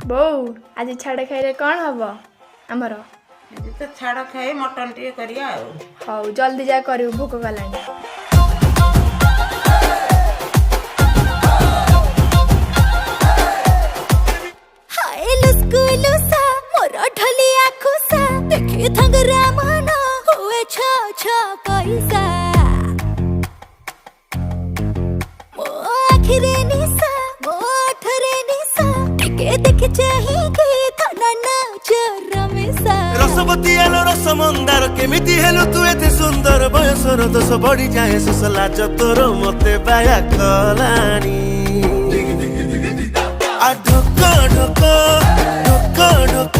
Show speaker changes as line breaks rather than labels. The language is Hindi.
बो आज छाड़ खाइले कौन हम आमर
तो छाड़ खाए मटन टे करिया
हौ जल्दी जा करू भूख गलानी
हाय लुस्कु लुसा मोर ढलिया खुसा देखि थंगरा मन होए छ छ कैसा मो आखिरे निसा मो ठरे निसा टिके देख चाहि के थना नाच रमेसा
रसवती आलो रस मंदार केमिति हेलु तू एते सुंदर बयसर दोष बढ़ी जाए सोस लाज तोर मते बाया कलानी आ ढोक ढोक ढोक ढोक